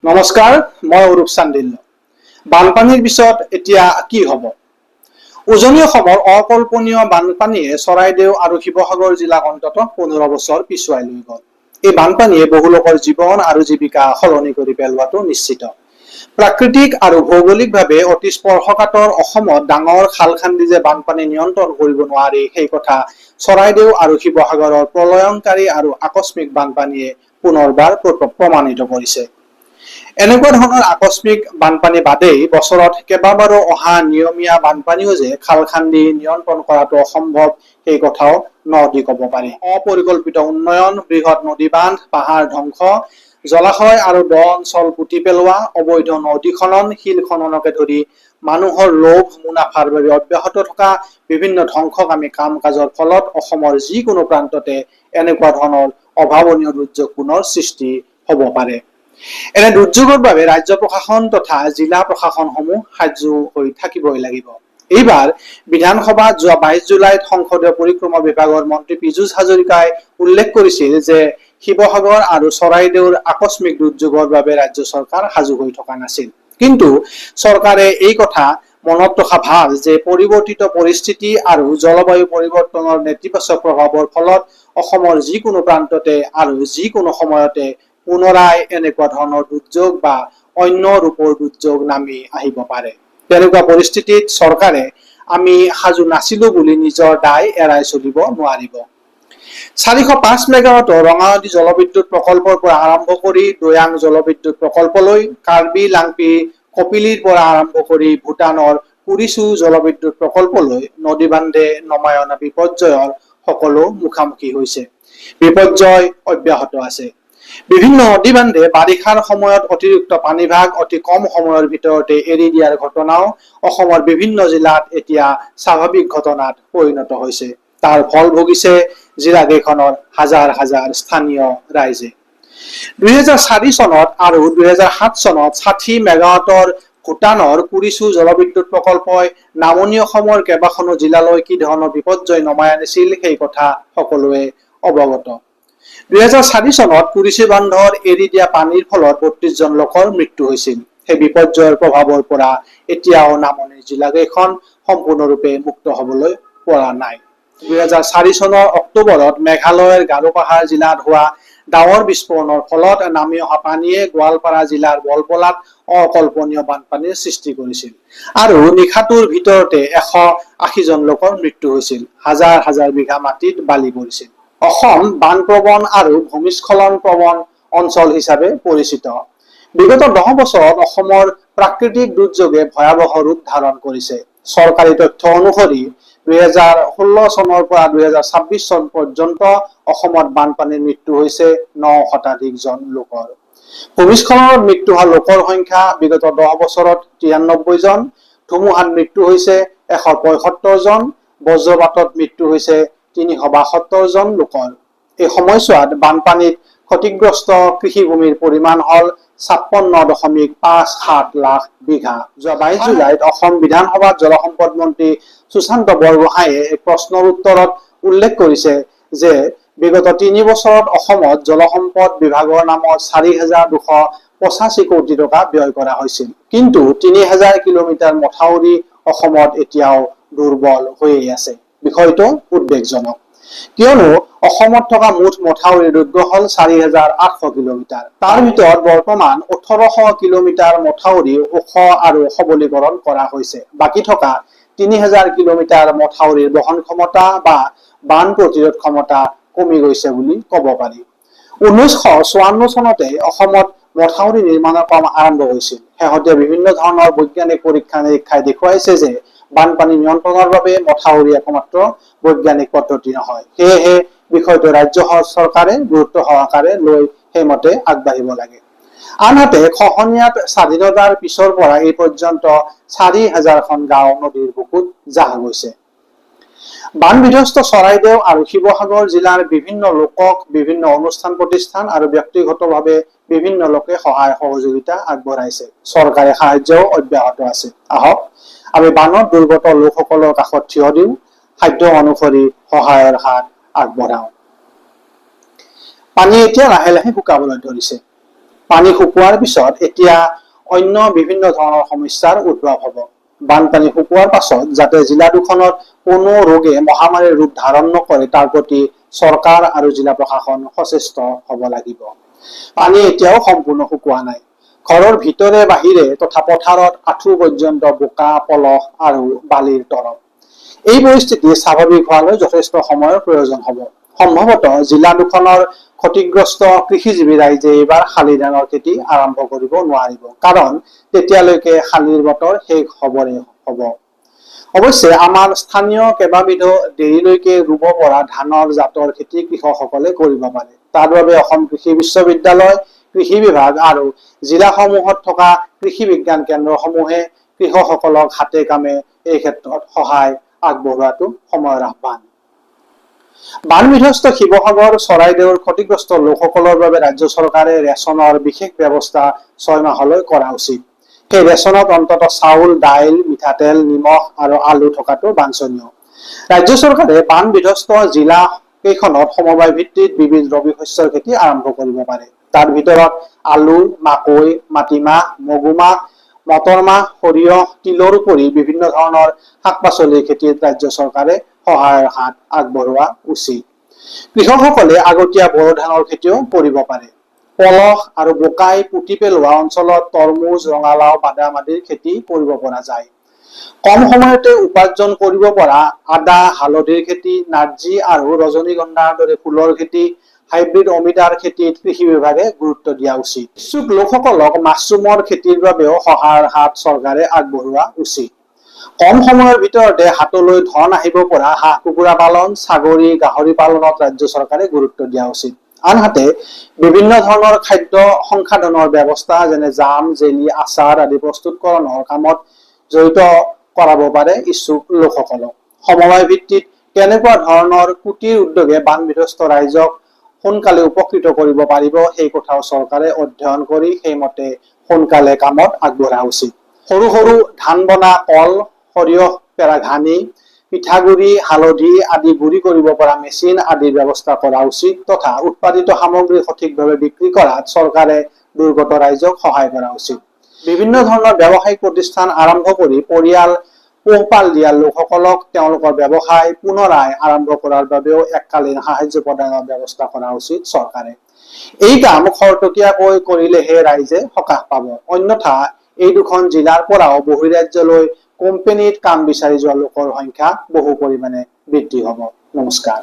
নমস্কাৰ, মই অৰূপ চান্দিল্য। বানপানীৰ পিছত এতিয়া কি হ'ব? উজনি অসমৰ অকল্পনীয় বানপানীয়ে চৰাইদেউ আৰু শিৱসাগৰ জিলাক অন্ততঃ 15 বছৰ পিছুৱাই লৈ গ'ল। এই বানপানীয়ে বহু লোকৰ জীৱন আৰু জীৱিকা সলনি কৰি পেলোৱাটো নিশ্চিত। প্ৰাকৃতিক আৰু ভৌগোলিকভাৱে অতি স্পৰ্শকাতৰ অসমত ডাঙৰ খাল খান্দি যে বানপানী নিয়ন্ত্ৰণ কৰিব নোৱাৰি, সেই কথা চৰাইদেউ আৰু শিৱসাগৰৰ প্ৰলয়ংকাৰী আৰু আকস্মিক বানপানীয়ে পুনৰবাৰ প্ৰমাণিত কৰিছে। এনেকুৱা ধৰণৰ আকস্মিক বানপানী বাদেই বছৰত কেইবাবাৰো অহা নিয়মীয়া বানপানীও যে খাল খান্দি নিয়ন্ত্ৰণ কৰাটো অসম্ভৱ, সেই কথাও ন দি ক'ব পাৰি। অপৰিকল্পিত উন্নয়ন, বৃহৎ নদী বান্ধ, পাহাৰ ধ্বংস, জলাশয় আৰু দ অঞ্চল পুতি পেলোৱা, অবৈধ নদী খনন, শিল খননকে ধৰি মানুহৰ লোভ মুনাফাৰ বাবে অব্যাহত থকা বিভিন্ন ধ্বংসকামী কাম কাজৰ ফলত অসমৰ যিকোনো প্ৰান্ততে এনেকুৱা ধৰণৰ অভাৱনীয় দুৰ্যোগ পুনৰ সৃষ্টি হ'ব পাৰে। এনে দুৰ্যোগৰ বাবে ৰাজ্য প্ৰশাসন তথা জিলা প্ৰশাসনসমূহ সাজু হৈ থাকিবই লাগিব। এইবাৰ বিধানসভাত যোৱা 22 জুলাইত সংসদীয় পৰিক্ৰমা বিভাগৰ মন্ত্ৰী পীযুষ হাজৰিকাই উল্লেখ কৰিছিল যে শিৱসাগৰ আৰু চৰাইদেউৰ আকস্মিক দুৰ্যোগৰ বাবে ৰাজ্য চৰকাৰ সাজু হৈ থকা নাছিল। কিন্তু চৰকাৰে এই কথা মনত ৰখা ভাল যে পৰিৱৰ্তিত পৰিস্থিতি আৰু জলবায়ু পৰিৱৰ্তনৰ নেতিবাচক প্ৰভাৱৰ ফলত অসমৰ যিকোনো প্ৰান্ততে আৰু যিকোনো সময়তে পুনৰাই এনেকুৱা ধৰণৰ দুৰ্যোগ বা অন্য ৰূপৰ দুৰ্যোগ নামি আহিব পাৰে। তেনেকুৱা পৰিস্থিতিত চৰকাৰে আমি সাজু নাছিলো বুলি নিজৰ দায় এৰাই চলিব নোৱাৰিব। 405 মেগাৱাটৰ ৰঙানদী জলবিদ্যুৎ প্ৰকল্পৰ পৰা আৰম্ভ কৰি দৈয়াং জলবিদ্যুৎ প্ৰকল্পলৈ, কাৰ্বি লাংপি কপিলীৰ পৰা আৰম্ভ কৰি ভূটানৰ কুৰিচু জলবিদ্যুৎ প্ৰকল্পলৈ নদী বান্ধে নমাই অনা বিপৰ্যয়ৰ সকলো মুখামুখি হৈছে। বিপৰ্যয় অব্যাহত আছে। বিভিন্ন নদী বান্ধে বাৰিষাৰ সময়ত অতিৰিক্ত পানীভাগ অতি কম সময়ৰ ভিতৰতে এৰি দিয়াৰ ঘটনাও অসমৰ বিভিন্ন জিলাত এতিয়া স্বাভাৱিক ঘটনাত পৰিণত হৈছে। তাৰ ফল ভুগিছে জিলাকেইখনৰ হাজাৰ হাজাৰ স্থানীয় ৰাইজে। 2004 চনত আৰু 2007 চনত 60 মেগাৱাটৰ ভূটানৰ কুৰিচু জলবিদ্যুৎ প্ৰকল্পই নামনি অসমৰ কেইবাখনো জিলালৈ কি ধৰণৰ বিপৰ্যয় নমাই আনিছিল সেই কথা সকলোৱে অৱগত। 2004 চনত কুৰিচু বান্ধৰ এৰি দিয়া পানীৰ ফলত 32 জন লোকৰ মৃত্যু হৈছিল। সেই বিপৰ্যয়ৰ প্ৰভাৱৰ পৰা এতিয়াও নামনিৰ জিলাকেইখন সম্পূৰ্ণৰূপে মুক্ত হ'বলৈ পৰা নাই। 2004 চনৰ অক্টোবৰত মেঘালয়ৰ গাৰো পাহাৰ জিলাত হোৱা ডাৱৰ বিস্ফোৰণৰ ফলত নামি অহা পানীয়ে গোৱালপাৰা জিলাৰ বলবলাত অকল্পনীয় বানপানীৰ সৃষ্টি কৰিছিল আৰু নিশাটোৰ ভিতৰতে 180 জন লোকৰ মৃত্যু হৈছিল। হাজাৰ হাজাৰ বিঘা মাটিত বালি পৰিছিল। অসম বানপ্ৰৱণ আৰু ভূমিস্খলন প্ৰৱণ অঞ্চল হিচাপে পৰিচিত। বিগত 10 বছৰত অসমৰ প্ৰাকৃতিক দুৰ্যোগে ভয়াৱহ ৰূপ ধাৰণ কৰিছে। চৰকাৰী তথ্য অনুসৰি 2016 চনৰ পৰা 2026 চন পৰ্যন্ত অসমত বানপানীৰ মৃত্যু হৈছে 9 শতাধিক জন লোকৰ। ভূমিস্খলনত মৃত্যু হোৱা লোকৰ সংখ্যা বিগত 10 বছৰত 93 জন, ধুমুহাত মৃত্যু হৈছে 175 জন, বজ্ৰপাতত মৃত্যু হৈছে 372 জন লোকৰ। এই সময়ছোৱাত বানপানীত ক্ষতিগ্ৰস্ত কৃষিভূমিৰ পৰিমাণ হ'ল 56.57 লাখ বিঘা। যোৱা 22 জুলাইত অসম বিধানসভাত জলসম্পদ মন্ত্ৰী সুশান্ত বৰগোহাঁইয়ে এক প্ৰশ্নৰ উত্তৰত উল্লেখ কৰিছে যে বিগত 3 বছৰত অসমত জলসম্পদ বিভাগৰ নামত 4,285 কোটি টকা ব্যয় কৰা হৈছিল। কিন্তু 3,000 কিলোমিটাৰ মথাউৰি অসমত এতিয়াও দুৰ্বল হৈয়ে আছে। বিষয়টো উদ্বেগজনক। কিয়নো অসমত থকা মুঠ মথাউৰিৰ দৈৰ্ঘ্য হ'ল 4,800 কিলোমিটাৰ। তাৰ ভিতৰত বৰ্তমান 1,800 কিলোমিটাৰ মথাউৰি ওখ আৰু সবলীকৰণ কৰা হৈছে। বাকী থকা 3,000 কিলোমিটাৰ মথাউৰিৰ বহন ক্ষমতা বা বান প্ৰতিৰোধ ক্ষমতা কমি গৈছে বুলি ক'ব পাৰি। 1954 চনতে অসমত মথাউৰি নিৰ্মাণৰ কাম আৰম্ভ হৈছিল। শেহতীয়া বিভিন্ন ধৰণৰ বৈজ্ঞানিক পৰীক্ষা নিৰীক্ষাই দেখুৱাইছে যে বানপানী নিয়ন্ত্ৰণৰ বাবে মথাউৰি একমাত্ৰ বৈজ্ঞানিক পদ্ধতি নহয়। সেয়েহে বিষয়টো ৰাজ্য চৰকাৰে গুৰুত্ব সহকাৰে লৈ সেইমতে আগবাঢ়িব লাগে। আনহাতে খহনীয়াত স্বাধীনতাৰ পিছৰ পৰা এই পৰ্যন্ত 4,000খন গাঁও নদীৰ বুকুত জাহ গৈছে। বান বিধ্বস্ত চৰাইদেউ আৰু শিৱসাগৰ জিলাৰ বিভিন্ন লোকক বিভিন্ন অনুষ্ঠান প্ৰতিষ্ঠান আৰু ব্যক্তিগতভাৱে বিভিন্ন লোকে সহায় সহযোগিতা আগবঢ়াইছে। চৰকাৰী সাহায্যও অব্যাহত আছে। আহক আমি বানত দুৰ্গত লোকসকলৰ কাষত থিয় দিওঁ, সাধ্য অনুসৰি সহায়ৰ হাত আগবঢ়াওঁ। পানী এতিয়া লাহে লাহে শুকাবলৈ ধৰিছে। পানী শুকোৱাৰ পিছত এতিয়া অন্য বিভিন্ন ধৰণৰ সমস্যাৰ উদ্ভৱ হ'ব। বানপানী শুকোৱাৰ পাছত যাতে জিলা দুখনত কোনো ৰোগে মহামাৰীৰ ৰূপ ধাৰণ নকৰে তাৰ প্ৰতি চৰকাৰ আৰু জিলা প্ৰশাসন সচেষ্ট হ'ব লাগিব। পানী এতিয়াও সম্পূৰ্ণ শুকোৱা নাই। ঘৰৰ ভিতৰে বাহিৰে তথা পথাৰত আঁঠু পৰ্যন্ত বোকা, পলস আৰু বালিৰ তৰপ। এই পৰিস্থিতি স্বাভাৱিক হোৱালৈ যথেষ্ট সময়ৰ প্ৰয়োজন হ'ব। সম্ভৱতঃ জিলা দুখনৰ ক্ষতিগ্ৰস্ত কৃষিজীৱী ৰাইজে এইবাৰ শালি ধানৰ খেতি আৰম্ভ কৰিব নোৱাৰিব, কাৰণ তেতিয়ালৈকে শালিৰ বতৰ শেষ হ'বৰে হ'ব। অৱশ্যে আমাৰ স্থানীয় কেইবাবিধো দেৰিলৈকে ৰুব পৰা ধানৰ জাতৰ খেতি কৃষকসকলে কৰিব পাৰে। তাৰ বাবে অসম কৃষি বিশ্ববিদ্যালয়, কৃষি বিভাগ আৰু জিলাসমূহত থকা কৃষি বিজ্ঞান কেন্দ্ৰসমূহে কৃষকসকলক হাতে কামে এই ক্ষেত্ৰত সহায় আগবঢ়োৱাটো সময়ৰ আহ্বান। বান বিধ্বস্ত শিৱসাগৰ, চৰাইদেউৰ ক্ষতিগ্ৰস্ত লোকসকলৰ বাবে ৰাজ্য চৰকাৰে ৰেচনৰ বিশেষ ব্যৱস্থা 6 মাহলৈ কৰা উচিত। সেই ৰেচনত অন্ততঃ চাউল, দাইল, মিঠাতেল, নিমখ আৰু আলু থকাটো বাঞ্ছনীয়। ৰাজ্য চৰকাৰে বান বিধ্বস্ত জিলা কেইখনত সমবায় ভিত্তিত বিবিধ ৰবি শস্যৰ খেতি আৰম্ভ কৰিব পাৰে। তাৰ ভিতৰত আলু, মাকৈ, মাটিমাহ, মগুমাহ, মটৰমাহ, সৰিয়হ, তিলৰ উপৰি বিভিন্ন ধৰণৰ শাক-পাচলিৰ খেতিত ৰাজ্য চৰকাৰে সহায়ৰ হাত আগবঢ়োৱা উচিত। কৃষকসকলে আগতীয়া বৰো ধানৰ খেতিও কৰিব পাৰে। পলস আৰু বোকাই পুতি পেলোৱা অঞ্চলত তৰমুজ, ৰঙালাও, বাদাম আদিৰ খেতি কৰিব পৰা যায়। কম সময়তে উপাৰ্জন কৰিব পৰা আদা, হালধিৰ খেতি, নাৰ্জী আৰু ৰজনীগন্ধাৰ দৰে ফুলৰ খেতি, হাইব্ৰিড অমিতাৰ খেতিত কৃষি বিভাগে গুৰুত্ব দিয়া উচিত। ইচ্ছুক লোকসকলক মাছৰুমৰ খেতিৰ বাবেও সহায়ৰ হাত চৰকাৰে আগবঢ়োৱা উচিত। কম সময়ৰ ভিতৰতে হাতলৈ ধন আহিব পৰা হাঁহ-কুকুৰা পালন, ছাগলী, গাহৰি পালনত ৰাজ্য চৰকাৰে গুৰুত্ব দিয়া উচিত। আনহাতে বিভিন্ন ধৰণৰ খাদ্য সংসাধনৰ ব্যৱস্থা যেনে জাম, জেলি, আচাৰ আদি প্ৰস্তুতকৰণৰ কামত জড়িত কৰাব পাৰে ইচ্ছুক লোকসকলক। সমবায় ভিত্তিত কেনেকুৱা ধৰণৰ কুটিৰ উদ্যোগে বান বিধ্বস্ত ৰাইজক সোনকালে উপকৃত কৰিব পাৰিব সেই কথাও চৰকাৰে অধ্যয়ন কৰি সেইমতে সোনকালে কামত আগবঢ়া উচিত। সৰু সৰু ধান বনা কল, সৰিয়হ পেৰা ঘানি, পিঠাগুৰি, হালধি আদি গুৰি কৰিব পৰা মেচিন আদিৰ ব্যৱস্থা কৰা উচিত তথা উৎপাদিত সামগ্ৰী সঠিকভাৱে বিক্ৰী কৰাত চৰকাৰে দুৰ্গত ৰাইজক সহায় কৰা উচিত। বিভিন্ন ধৰণৰ ব্যৱসায়িক প্ৰতিষ্ঠান আৰম্ভ কৰি পৰিয়াল পোহপাল দিয়া লোকসকলক তেওঁলোকৰ ব্যৱসায় পুনৰাই আৰম্ভ কৰাৰ বাবেও এককালীন সাহায্য প্ৰদানৰ ব্যৱস্থা কৰা উচিত চৰকাৰে। এই কাম খৰতকীয়াকৈ কৰিলেহে ৰাইজে সকাহ পাব। অন্যথা এই দুখন জিলাৰ পৰাও বহিঃৰাজ্যলৈ কোম্পানীত কাম বিচাৰি যোৱা লোকৰ সংখ্যা বহু পৰিমাণে বৃদ্ধি হ'ব। নমস্কাৰ।